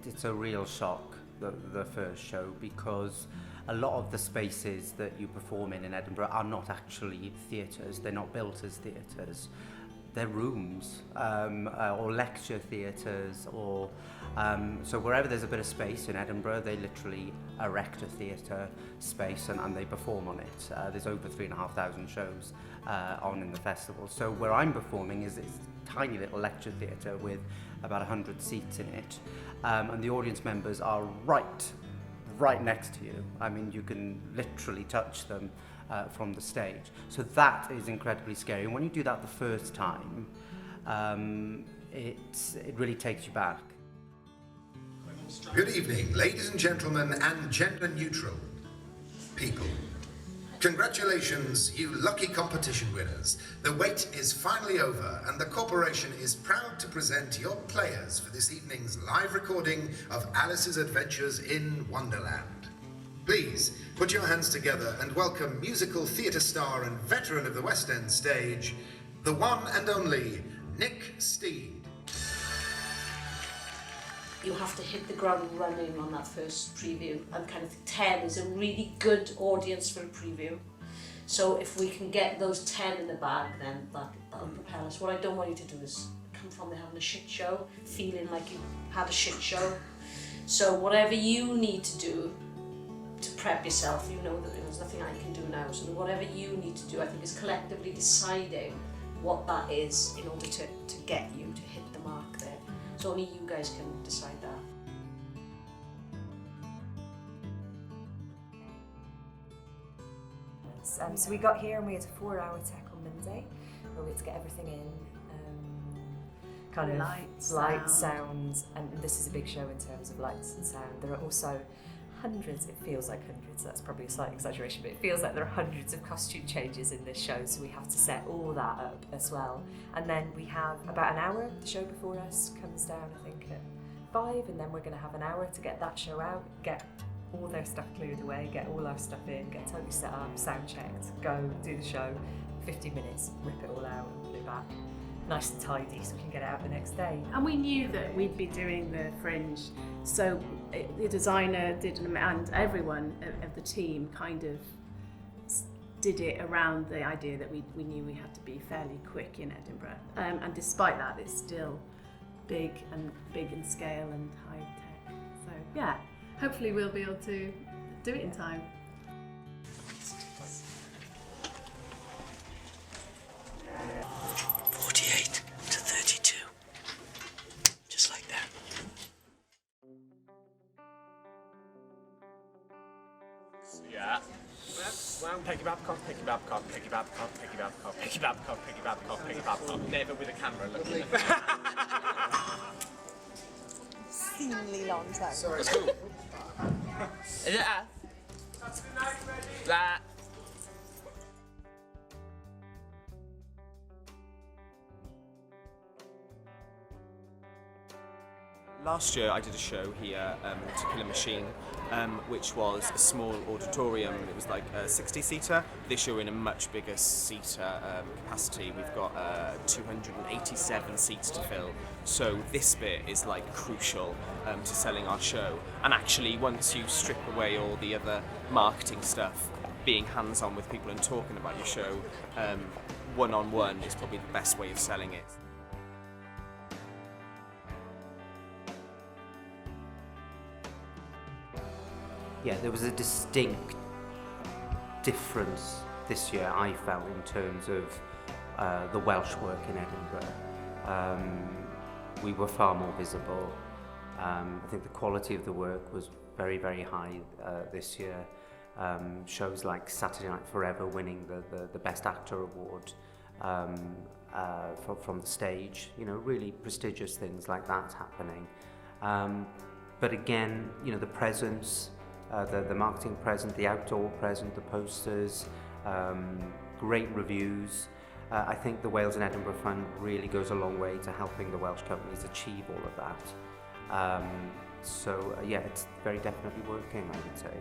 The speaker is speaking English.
it's a real shock, the first show, because a lot of the spaces that you perform in Edinburgh are not actually theatres. They're not built as theatres. They're rooms, or lecture theatres, or so wherever there's a bit of space in Edinburgh, they literally erect a theatre space and they perform on it. There's over 3,500 shows on in the festival. So where I'm performing is this tiny little lecture theatre with about 100 seats in it, and the audience members are right next to you. I mean, you can literally touch them from the stage. So that is incredibly scary. And when you do that the first time, it really takes you back. Good evening, ladies and gentlemen, and gender-neutral people. Congratulations, you lucky competition winners. The wait is finally over, and the corporation is proud to present your players for this evening's live recording of Alice's Adventures in Wonderland. Please put your hands together and welcome musical theatre star and veteran of the West End stage, the one and only Nick Steed. You have to hit the ground running on that first preview, and kind of 10 is a really good audience for a preview. So if we can get those 10 in the bag, then that'll propel us. What I don't want you to do is come from there having a shit show, feeling like you had a shit show. So whatever you need to do to prep yourself, you know that there's nothing I can do now. So whatever you need to do, I think, is collectively deciding what that is in order to get you to hit the mark there. So only you guys can decide that. So we got here and we had a 4-hour tech on Monday, where we had to get everything in, kind of lights, sounds, and this is a big show in terms of lights and sound. There are also hundreds, it feels like hundreds, that's probably a slight exaggeration, but it feels like there are hundreds of costume changes in this show, so we have to set all that up as well. And then we have about an hour, the show before us comes down I think at 5, and then we're going to have an hour to get that show out, get all their stuff cleared away, get all our stuff in, get totally set up, sound checked, go do the show, 15 minutes, rip it all out and put it back. Nice and tidy so we can get it out the next day. And we knew that we'd be doing the Fringe, so the designer and everyone of the team kind of did it around the idea that we knew we had to be fairly quick in Edinburgh. And despite that, it's still big in scale and high tech. So yeah, hopefully we'll be able to do it in time. 48 to 32. Just like that. Yeah. Picky Babcock, Picky Babcock, Picky Babcock, Picky Babcock, Picky Babcock, Picky Babcock, Picky Babcock. Never with a camera looking. Obscenely long time. Sorry. That's cool. Is it that? Last year I did a show here, To Kill a Machine, which was a small auditorium. It was like a 60-seater. This year we're in a much bigger seater capacity. We've got 287 seats to fill. So this bit is like crucial to selling our show. And actually, once you strip away all the other marketing stuff, being hands-on with people and talking about your show, one-on-one is probably the best way of selling it. Yeah, there was a distinct difference this year, I felt, in terms of the Welsh work in Edinburgh. We were far more visible. I think the quality of the work was very, very high this year. Shows like Saturday Night Forever winning the Best Actor award from the stage, you know, really prestigious things like that happening. But again, you know, the presence, the marketing present, the outdoor present, the posters, great reviews. I think the Wales and Edinburgh Fund really goes a long way to helping the Welsh companies achieve all of that. So yeah, it's very definitely working, I would say.